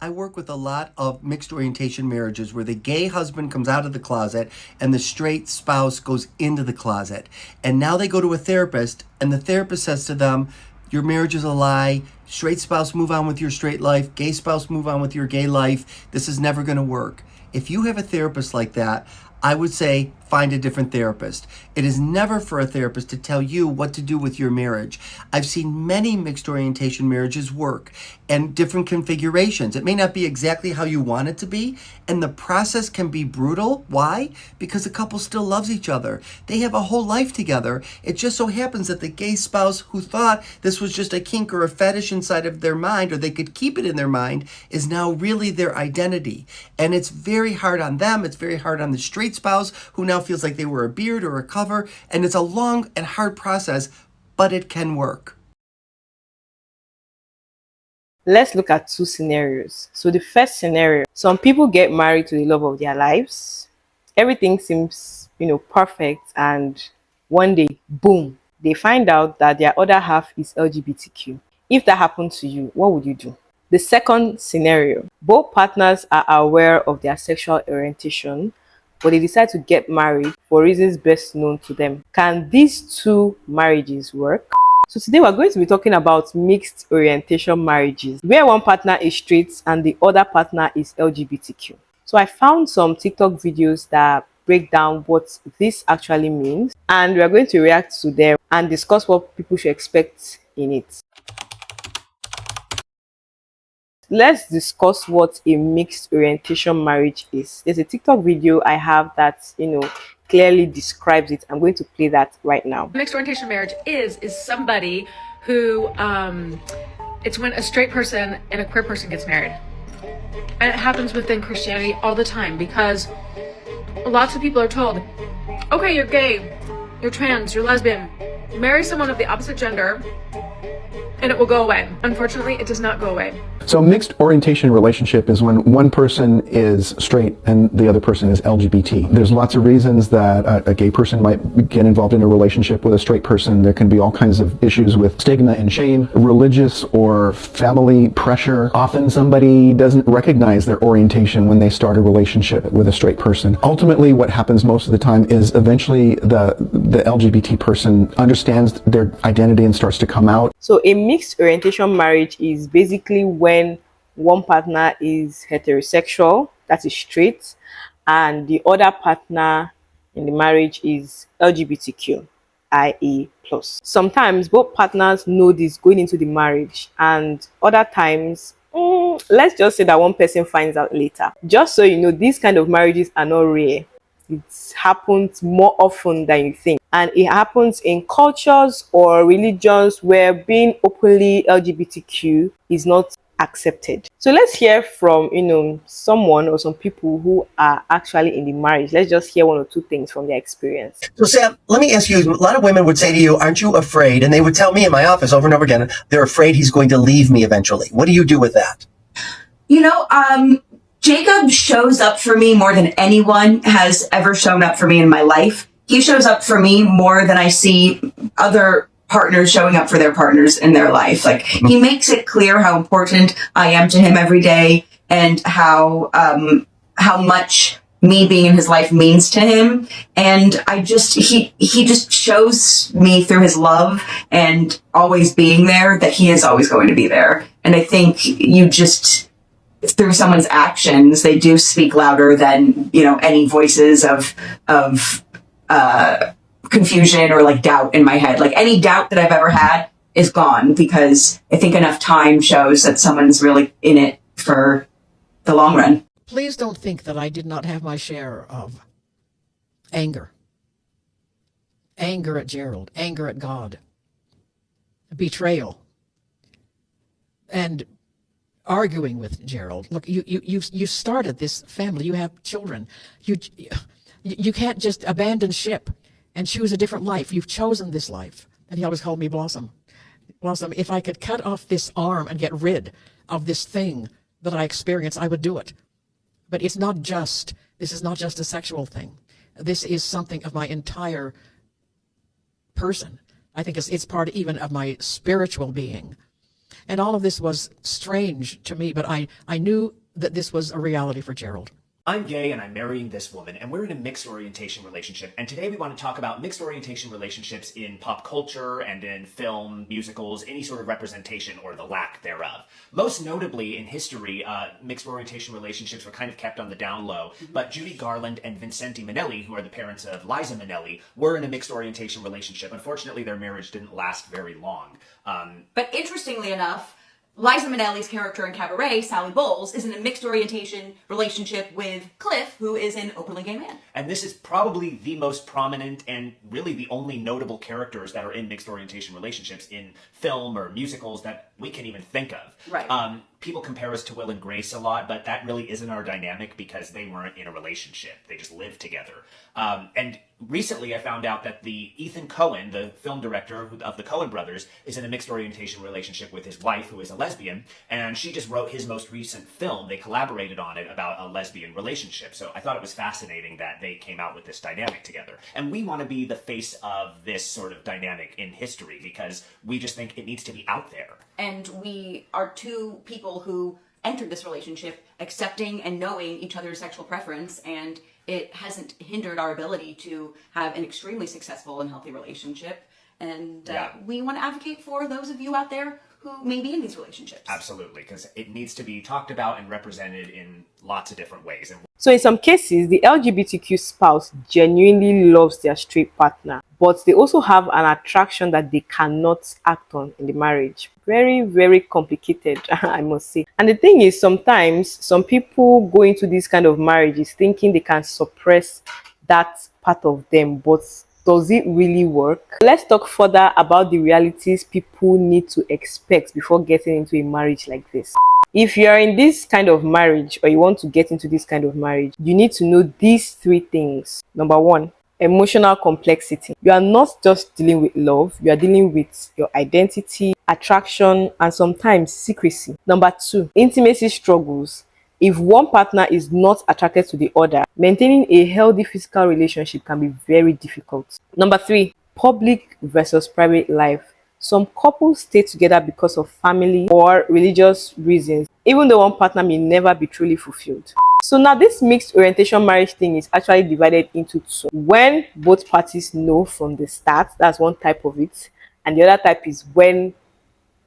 I work with a lot of mixed orientation marriages where the gay husband comes out of the closet and the straight spouse goes into the closet. And now they go to a therapist, and the therapist says to them, your marriage is a lie. Straight spouse, move on with your straight life. Gay spouse, move on with your gay life. This is never going to work. If you have a therapist like that, I would say find a different therapist. It is never for a therapist to tell you what to do with your marriage. I've seen many mixed orientation marriages work and different configurations. It may not be exactly how you want it to be, and the process can be brutal. Why? Because the couple still loves each other. They have a whole life together. It just so happens that the gay spouse who thought this was just a kink or a fetish inside of their mind, or they could keep it in their mind, is now really their identity. And it's very hard on them. It's very hard on the straight spouse who now feels like they were a beard or a cover. And it's a long and hard process, but it can work. Let's look at two scenarios. So the first scenario, some people get married to the love of their lives. Everything seems, perfect. And one day, boom, they find out that their other half is LGBTQ. If that happened to you, what would you do? The second scenario, both partners are aware of their sexual orientation, but they decide to get married for reasons best known to them. Can these two marriages work? So today we're going to be talking about mixed orientation marriages, where one partner is straight and the other partner is LGBTQ. So I found some TikTok videos that break down what this actually means, and we're going to react to them and discuss what people should expect in it. Let's discuss what a mixed orientation marriage is. There's a TikTok video I have that, clearly describes it. I'm going to play that right now. Mixed orientation marriage is somebody who, it's when a straight person and a queer person gets married. And it happens within Christianity all the time, because lots of people are told, okay, you're gay, you're trans, you're lesbian, marry someone of the opposite gender, and it will go away. Unfortunately, it does not go away. So mixed orientation relationship is when one person is straight and the other person is LGBT. There's lots of reasons that a gay person might get involved in a relationship with a straight person. There can be all kinds of issues with stigma and shame, religious or family pressure. Often somebody doesn't recognize their orientation when they start a relationship with a straight person. Ultimately, what happens most of the time is eventually the LGBT person understands their identity and starts to come out. So a mixed orientation marriage is basically when one partner is heterosexual, that is straight, and the other partner in the marriage is LGBTQ, i.e. plus. Sometimes both partners know this going into the marriage, and other times, let's just say that one person finds out later. Just so you know, these kind of marriages are not rare. It happens more often than you think. And it happens in cultures or religions where being openly LGBTQ is not accepted. So let's hear from, someone or some people who are actually in the marriage. Let's just hear one or two things from their experience. So Sam, let me ask you, a lot of women would say to you, aren't you afraid? And they would tell me in my office over and over again, they're afraid he's going to leave me eventually. What do you do with that? Jacob shows up for me more than anyone has ever shown up for me in my life. He shows up for me more than I see other partners showing up for their partners in their life. Like, he makes it clear how important I am to him every day, and how much me being in his life means to him. And he just shows me through his love and always being there that he is always going to be there. And I think through someone's actions, they do speak louder than, any voices of confusion or like doubt in my head. Like, any doubt that I've ever had is gone, because I think enough time shows that someone's really in it for the long run. Please don't think that I did not have my share of anger. Anger at Gerald, anger at God, betrayal, and arguing with Gerald. Look, you started this family. You have children. You can't just abandon ship and choose a different life. You've chosen this life. And he always called me Blossom. Blossom, if I could cut off this arm and get rid of this thing that I experience, I would do it. But this is not just a sexual thing. This is something of my entire person. I think it's part even of my spiritual being. And all of this was strange to me, but I knew that this was a reality for Gerald. I'm gay and I'm marrying this woman, and we're in a mixed orientation relationship. And today we want to talk about mixed orientation relationships in pop culture and in film, musicals, any sort of representation or the lack thereof. Most notably in history, mixed orientation relationships were kind of kept on the down low. But Judy Garland and Vincente Minnelli, who are the parents of Liza Minnelli, were in a mixed orientation relationship. Unfortunately, their marriage didn't last very long. But interestingly enough, Liza Minnelli's character in Cabaret, Sally Bowles, is in a mixed orientation relationship with Cliff, who is an openly gay man. And this is probably the most prominent and really the only notable characters that are in mixed orientation relationships in film or musicals that we can even think of. Right. People compare us to Will and Grace a lot, but that really isn't our dynamic because they weren't in a relationship. They just lived together. And recently I found out that the Ethan Coen, the film director of the Coen brothers, is in a mixed orientation relationship with his wife, who is a lesbian, and she just wrote his most recent film. They collaborated on it about a lesbian relationship. So I thought it was fascinating that they came out with this dynamic together. And we want to be the face of this sort of dynamic in history because we just think it needs to be out there. And we are two people who entered this relationship accepting and knowing each other's sexual preference, and it hasn't hindered our ability to have an extremely successful and healthy relationship. And we want to advocate for those of you out there who may be in these relationships. Absolutely, because it needs to be talked about and represented in lots of different ways. And So in some cases, the LGBTQ spouse genuinely loves their straight partner, but they also have an attraction that they cannot act on in the marriage. Very, very complicated, I must say. And the thing is, sometimes some people go into these kind of marriages thinking they can suppress that part of them, but does it really work? Let's talk further about the realities people need to expect before getting into a marriage like this. If you're in this kind of marriage or you want to get into this kind of marriage, you need to know these three things. Number one, emotional complexity. You are not just dealing with love, you are dealing with your identity, attraction, and sometimes secrecy. Number two, intimacy struggles. If one partner is not attracted to the other, maintaining a healthy physical relationship can be very difficult. Number three, public versus private life. Some couples stay together because of family or religious reasons, even though one partner may never be truly fulfilled. So now this mixed orientation marriage thing is actually divided into two. When both parties know from the start, that's one type of it. And the other type is when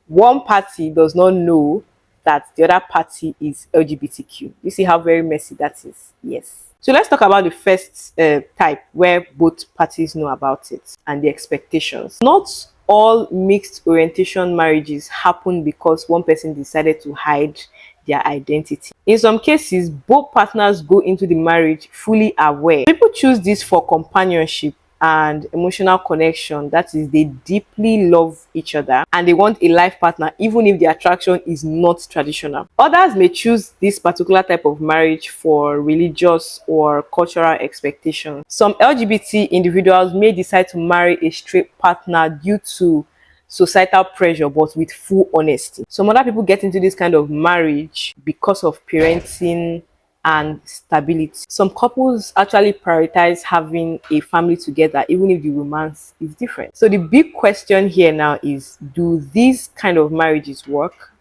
one party does not know that the other party is LGBTQ. You see how very messy that is? Yes. So let's talk about the first type where both parties know about it and the expectations. Not all mixed orientation marriages happen because one person decided to hide their identity. In some cases, both partners go into the marriage fully aware. People choose this for companionship and emotional connection. That is, they deeply love each other and they want a life partner even if the attraction is not traditional. Others may choose this particular type of marriage for religious or cultural expectations. Some LGBT individuals may decide to marry a straight partner due to societal pressure, but with full honesty. Some other people get into this kind of marriage because of parenting and stability. Some couples actually prioritize having a family together even if the romance is different. So the big question here now is, do these kind of marriages work?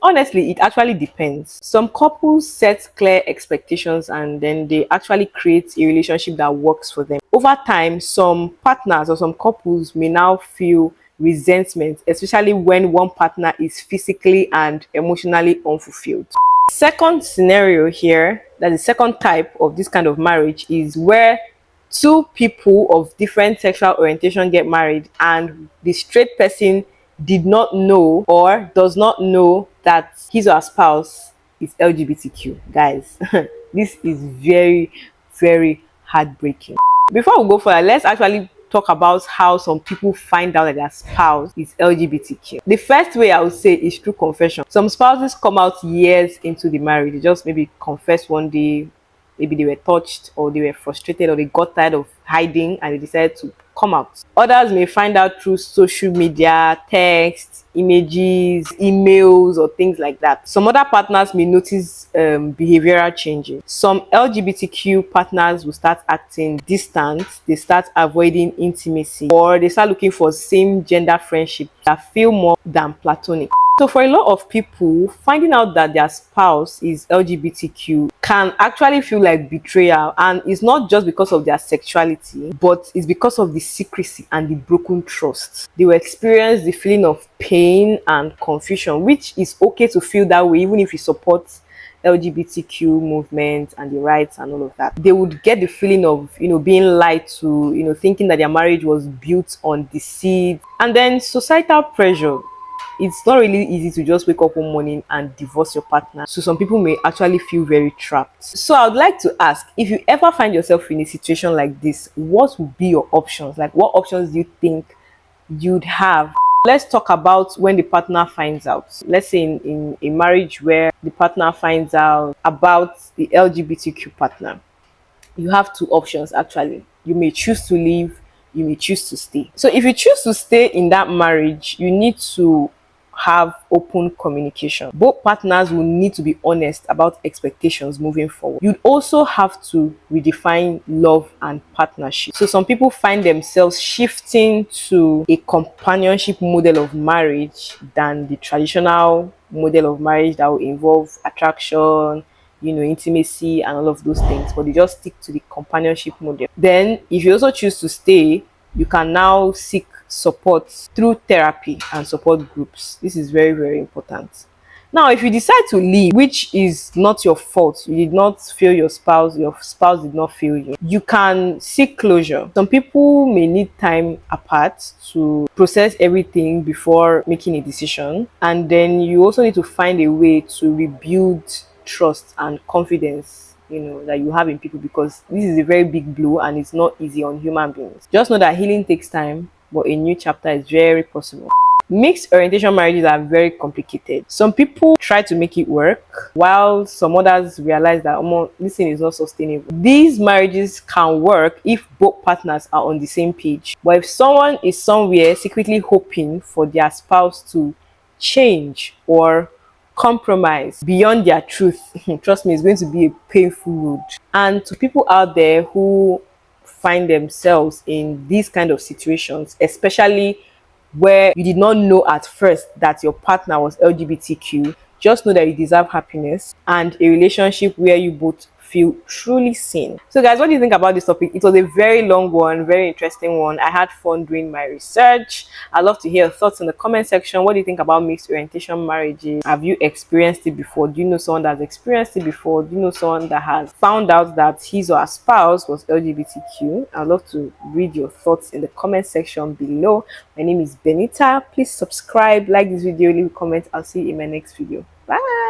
Honestly, it actually depends. Some couples set clear expectations and then they actually create a relationship that works for them. Over time, some partners or some couples may now feel resentment, especially when one partner is physically and emotionally unfulfilled. Second scenario here, that the second type of this kind of marriage, is where two people of different sexual orientation get married and the straight person did not know or does not know that his or her spouse is LGBTQ. Guys, this is very, very heartbreaking. Before we go further, let's actually talk about how some people find out that their spouse is LGBTQ. The first way I would say is through confession. Some spouses come out years into the marriage. They just maybe confess one day, maybe they were touched or they were frustrated or they got tired of hiding and they decided to come out. Others may find out through social media, text, images, emails, or things like that. Some other partners may notice behavioral changes. Some LGBTQ partners will start acting distant, they start avoiding intimacy, or they start looking for same gender friendships that feel more than platonic. So for a lot of people, finding out that their spouse is LGBTQ can actually feel like betrayal, and it's not just because of their sexuality, but it's because of the secrecy and the broken trust. They will experience the feeling of pain and confusion, which is okay to feel that way even if you support LGBTQ movement and the rights and all of that. They would get the feeling of, being lied to, thinking that their marriage was built on deceit. And then societal pressure. It's not really easy to just wake up one morning and divorce your partner. So some people may actually feel very trapped. So I would like to ask, if you ever find yourself in a situation like this, what would be your options? Like, what options do you think you'd have? Let's talk about when the partner finds out. Let's say in a marriage where the partner finds out about the LGBTQ partner. You have two options actually. You may choose to leave, you may choose to stay. So if you choose to stay in that marriage, you need to have open communication. Both partners will need to be honest about expectations moving forward. You'd also have to redefine love and partnership. So some people find themselves shifting to a companionship model of marriage than the traditional model of marriage that will involve attraction, intimacy and all of those things, but they just stick to the companionship model. Then if you also choose to stay, you can now seek support through therapy and support groups. This is very, very important. Now, if you decide to leave, which is not your fault, you did not fail your spouse did not fail you, you can seek closure. Some people may need time apart to process everything before making a decision. And then you also need to find a way to rebuild trust and confidence that you have in people, because this is a very big blow and it's not easy on human beings. Just know that healing takes time, but a new chapter is very possible. Mixed orientation marriages are very complicated. Some people try to make it work, while some others realize that this thing is not sustainable. These marriages can work if both partners are on the same page. But if someone is somewhere secretly hoping for their spouse to change or compromise beyond their truth, trust me, it's going to be a painful road. And to people out there who find themselves in these kind of situations, especially where you did not know at first that your partner was LGBTQ, just know that you deserve happiness and a relationship where you both feel truly seen. So guys, what do you think about this topic? It was a very long one, very interesting one. I had fun doing my research. I'd love to hear your thoughts in the comment section. What do you think about mixed orientation marriages? Have you experienced it before? Do you know someone that's experienced it before? Do you know someone that has found out that his or her spouse was LGBTQ? I'd love to read your thoughts in the comment section below. My name is Benita. Please subscribe, like this video, leave a comment. I'll see you in my next video. Bye.